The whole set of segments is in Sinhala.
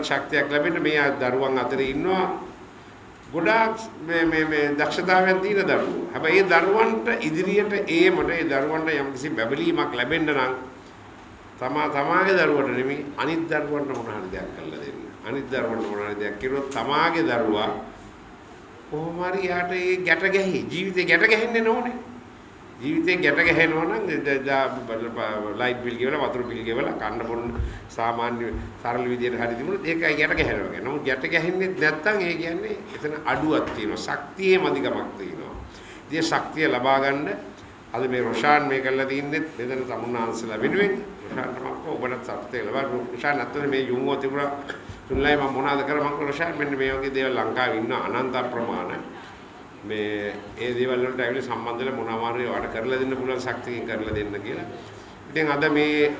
තවදුරටත් ශක්තියක් ලැබෙන්න මේ දරුවන් අතරේ ඉන්නවා ගොඩාක් මේ දක්ෂතාවයන් තියෙන දරුවෝ. හැබැයි ඒ දරුවන්ට ඉදිරියට ඒමට ඒ දරුවන්ට යම්කිසි බැබලීමක් ලැබෙන්න නම් තමාගේ දරුවට නෙමෙයි අනිත් දරුවන්ට මොන හරි දෙයක් කරලා දෙන්න. අනිත් දරුවන්ට මොන හරි දෙයක් කරුවොත් තමාගේ දරුවා කොහොම හරි යාට ඒ ගැට ගැහි ජීවිතේ ගැට ගැහෙන්නේ නෝනේ. ජීවිතේ ගැට ගැහෙනවා නම් ලයිට් බිල් ගෙවලා වතුර බිල් ගෙවලා කන්න බොන්න සාමාන්‍ය සරල විදියට හරි තිබුණොත් ඒකයි ගැට ගැහෙනවා කියන්නේ. නමුත් ගැට ගැහෙන්නේ නැත්නම් ඒ කියන්නේ එතන අඩුවක් තියෙනවා. ශක්තියේ මදිකමක් තියෙනවා. ඉතින් ශක්තිය ලබා ගන්න අද මේ රොෂාන් මේ කරලා තින්නේ මෙතන තමුන්නාන්සලා වෙනුවෙන් රොෂාන්ට මම ඔබට සත්‍ය ලබා රොෂාන් නැත්නම් මේ යුන්ගෝ තිබුණා තුන්ලයි මම මොනවද කරා මම රොෂාන් මෙන්න මේ වගේ දේවල් ලංකාවේ ඉන්න අනන්ත ප්‍රමාණ මේ ඒ දේවල් වලට ඇවිල්ලා සම්බන්ධ වෙලා මොනවා හරි වඩ කරලා දෙන්න පුළුවන් ශක්තියකින් කරලා දෙන්න කියලා. ඉතින් අද මේ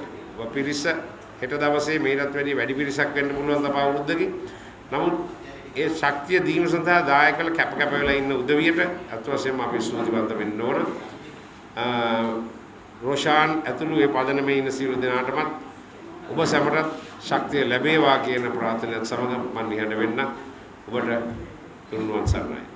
පිරිස හෙට දවසේ මේකට වැඩි පිරිසක් වෙන්න පුළුවන් තව අවුරුද්දකින්. නමුත් ඒ ශක්තිය දීම සඳහා දායක කළ කැප වෙලා ඉන්න උදවියට අත් වශයෙන්ම අපි ස්තුතිවන්ත වෙන්න ඕන. රොෂාන් ඇතුළු ඒ පදනමේ ඉන්න සියලු දෙනාටමත් ඔබ සැමටත් ශක්තිය ලැබේවා කියන ප්‍රාර්ථනාවත් සමග මම නිහඬ වෙන්න ඔබට තුන්වන් සරණයි.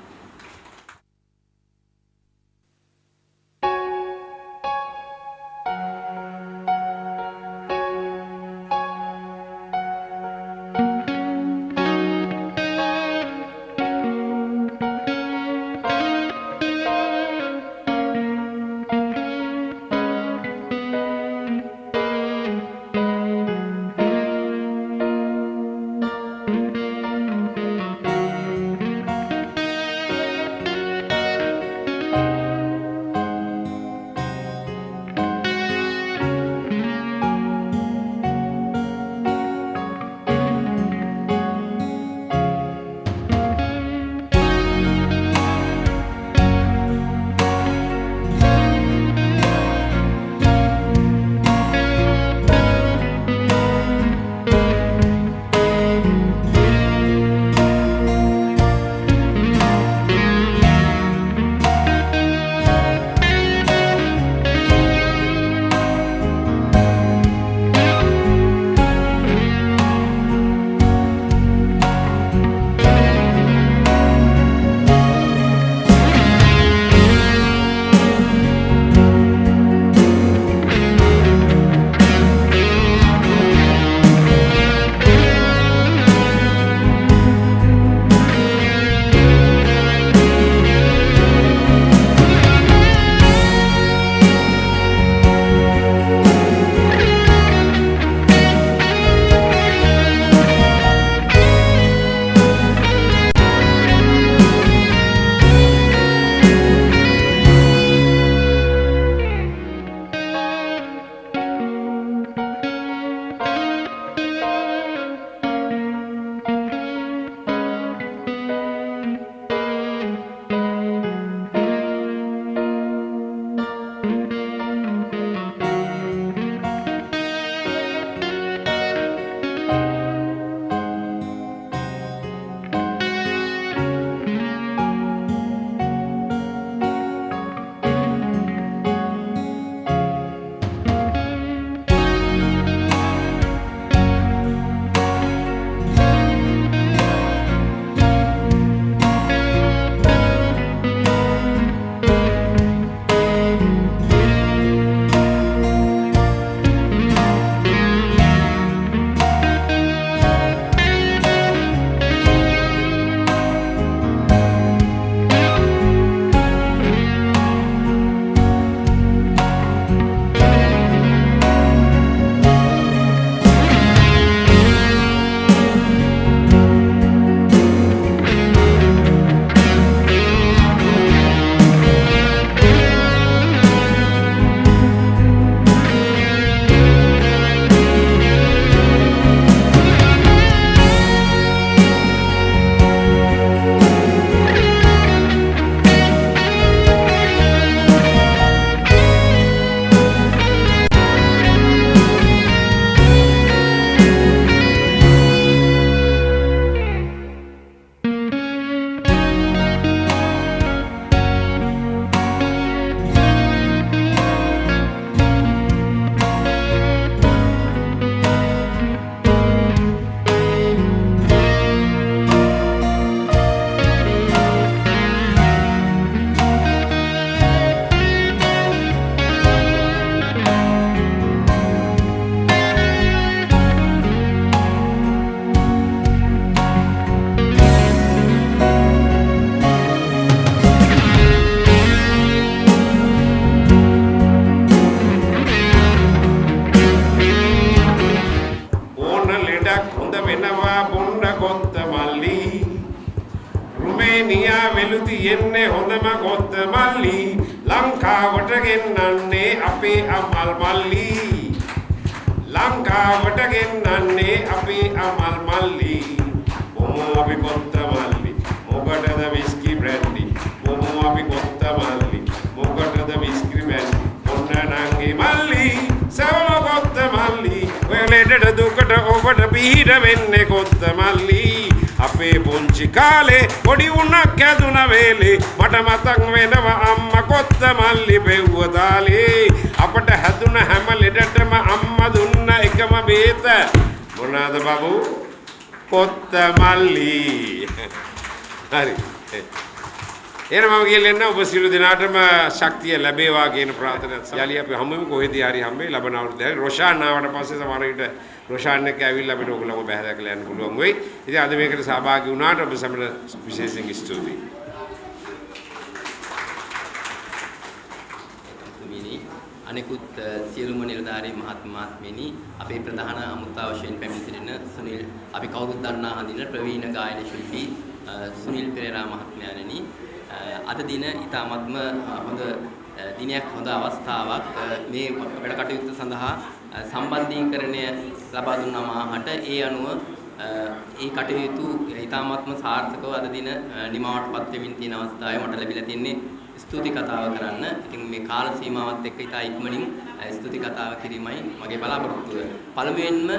එනවා බොන්න කොත්ත මල්ලි රුමේනියා වෙලුති එන්නේ හොඳම කොත්ත මල්ලි ලංකාවට ගෙන්නන්නේ අපේ අමල් මල්ලි ලංකාවට ගෙන්නන්නේ අපේ අමල් මල්ලි බොමු අපි කොත්ත මල්ලි මොකටද විස්කි බ්‍රැන්ඩි බොමු අපි කොත්ත මල්ලි මොකටද විස්කි බ්‍රැන්ඩි ඔන්න නංගි මල්ලි සවම කොත්ත මල්ලි ඔය ලෙඩට දුකට ඔබට පිහිට වෙන්නේ කොත්ත මල්ලි අපේ පුංචි කාලේ පොඩි උණක් ඇදුන වේලේ මට මතක් වෙනවා අම්මා කොත්ත මල්ලි බෙව්ව තාලේ අපට හැදුන හැම ලෙඩටම අම්මා දුන්න එකම බේත මොනවාද බබු කොත්ත මල්ලි හරි එහෙනම් මම කියන්න ඔබ සියලු දෙනාටම ශක්තිය ලැබේවා කියන ප්‍රාර්ථනාවත් යලි අපි හම්බෙමු කොහෙදී හරි හම්බෙයි ලබන අවුරුද්දේ රොෂාන් ආවට පස්සේ සමහර විට රොෂාන් එක්ක ඇවිල්ලා අපිට ඕගොල්ලෝ බැහැ දැකලා යන්න පුළුවන් වෙයි. ඉතින් අද මේකට සහභාගී වුණාට ඔබ සමන විශේෂයෙන් ස්තුතියි. අනෙකුත් සියලුම නිලධාරී මහත්මයාත්මෙනි අපේ ප්‍රධාන අමුත්තා වශයෙන් පැමිණ සිටින සුනිල් අපි කවුරුත් දන්නා හඳින ප්‍රවීණ ගායන ශිල්පී සුනිල් පෙරේරා මහත්මයාණෙනි අද දින ඉතාමත්ම හොඳ දිනයක් හොඳ අවස්ථාවක් මේ වැඩ කටයුතු සඳහා සම්බන්ධීකරණය ලබා දුන්නා මාහට ඒ අනුව ඒ කටයුතු ඉතාමත්ම සාර්ථකව අද දින නිමාවටපත් වෙමින් තියෙන අවස්ථාවේ මට ලැබිලා තින්නේ ස්තුති කතාව කරන්න. ඉතින් මේ කාල සීමාවත් එක්ක ඉතා ඉක්මනින් ස්තුති කතාව කිරීමයි මගේ බලාපොරොත්තුව. පළමුවෙන්ම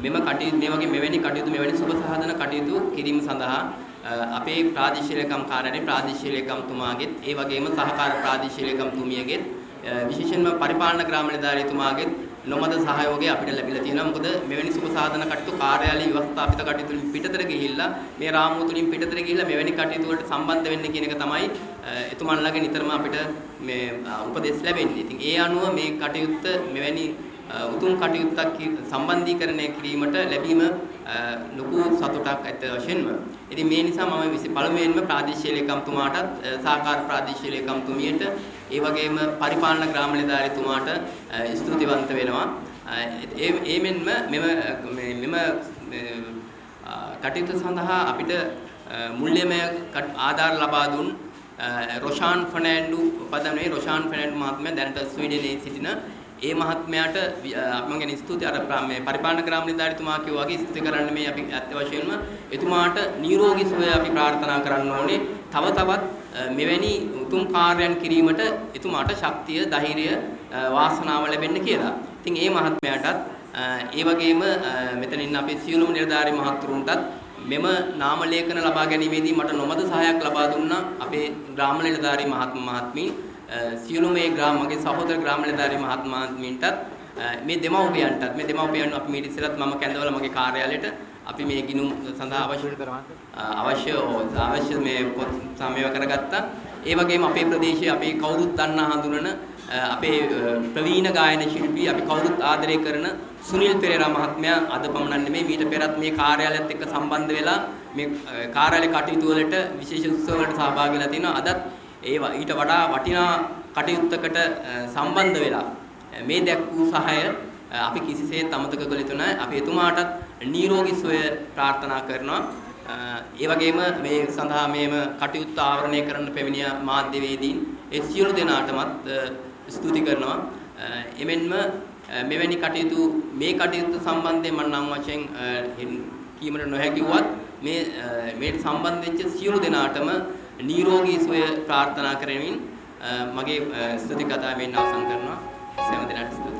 මෙම කටයුතු මේ වගේ මෙවැනි කටයුතු මෙවැනි සුබ සහදන කටයුතු කිරීම සඳහා අපේ ප්‍රාදේශීය ලේකම් කාර්යාලයේ ප්‍රාදේශීය ලේකම්තුමාගෙත් ඒ වගේම සහකාර ප්‍රාදේශීය ලේකම්තුමියගෙත් විශේෂයෙන්ම පරිපාලන ග්‍රාම නිලධාරීතුමාගෙත් නොමද සහයෝගය අපිට ලැබිලා තියෙනවා. මොකද මෙවැනි සුබ සාධන කටයුතු කාර්යාලීය ව්‍යවස්ථාපිත කටයුතු වලින් පිටතට ගිහිල්ලා මේ රාමුව තුලින් පිටතට ගිහිල්ලා මෙවැනි කටයුතු වලට සම්බන්ධ වෙන්න කියන එක තමයි එතුමන්ලාගේ නිතරම අපිට මේ උපදෙස් ලැබෙන්නේ. ඉතින් ඒ අනුව මේ කටයුත්ත මෙවැනි උතුම් කටයුත්තක් සම්බන්ධීකරණය කිරීමට ලැබීම ලොකු සතුටක් ඇත්ත වශයෙන්ම. ඉතින් මේ නිසා මම පළමුවෙන්ම ප්‍රාදේශීය ලේකම්තුමාටත් සහකාර ප්‍රාදේශීය ලේකම්තුමියට ඒ වගේම පරිපාලන ග්‍රාම නිලධාරීතුමාට ස්තුතිවන්ත වෙනවා. ඒ මෙන්ම මෙම කටයුතු සඳහා අපිට මුල්‍යමය ආධාර ලබා දුන් රොෂාන් ෆර්නෑන්ඩු පදමනේ රොෂාන් ෆර්නෑන්ඩු මහත්මයා දැනට ස්වීඩනයේ සිටින ඒ මහත්මයාට මම ගැන ස්තුති අර මේ පරිපාලන ග්‍රාම නිලධාරීතුමා කිව්වා වගේ ස්තුති කරන්න මේ අපි අත්‍යවශ්‍යයෙන්ම එතුමාට නිරෝගී සුවය අපි ප්‍රාර්ථනා කරන්න ඕනේ. තව තවත් මෙවැනි උතුම් කාර්යයන් කිරීමට එතුමාට ශක්තිය, ධෛර්යය, වාසනාව ලැබෙන්න කියලා. ඉතින් ඒ මහත්මයාටත් ඒ වගේම මෙතනින් අපේ සියලුම නිලධාරී මහතුරුන්ටත් මෙම නාම ලේඛන ලබා ගැනීමේදී මට නොමද සහායක් ලබා දුන්නා අපේ ග්‍රාම නිලධාරී මහත්මීන් සියලුම මේ මගේ සහෝදර ග්‍රාම නිලධාරී මහත්මීන්ටත් මේ දෙමව්පියන්ටත් මේ දෙමව්පියන් අපි මේ ඉස්සරත් මම කැඳවලා මගේ කාර්යාලයට අපි මේ ගිණුම් සඳහා අවශ්‍ය මේ පොත් සමයව කරගත්තා. ඒ වගේම අපේ ප්‍රදේශයේ අපි කවුරුත් දන්නා හඳුනන අපේ ප්‍රවීණ ගායන ශිල්පී අපි කවුරුත් ආදරය කරන සුනිල් පෙරේරා මහත්මයා අද පමණක් නෙමෙයි මීට පෙරත් මේ කාර්යාලයත් එක්ක සම්බන්ධ වෙලා මේ කාර්යාලේ කටයුතු වලට විශේෂ උත්සව වලට සහභාගී වෙලා තිනවා. අදත් ඊට වඩා වටිනා කටයුත්තකට සම්බන්ධ වෙලා මේ දැක්වූ සහාය අපි කිසිසේත් අමතක කළ යුතු නැහැ. අපි එතුමාටත් නිරෝගී සුවය ප්‍රාර්ථනා කරනවා. ඒ වගේම මේ සඳහා මේම කටයුත්ත ආවරණය කරන්න පැමිණිය මාධ්‍යවේදීන් ඒ සියලු දෙනාටමත් ස්තුති කරනවා. එමෙන්ම මෙවැනි කටයුතු මේ කටයුතු සම්බන්ධයෙන් මම නම් වශයෙන් කීමට නොහැකිවත් මේ සම්බන්ධ වෙච්ච සියලු දෙනාටම නිරෝගී සුවය ප්‍රාර්ථනා කරමින් මගේ ස්තුති කතාවෙන් අවසන් කරනවා. සෑම දිනකට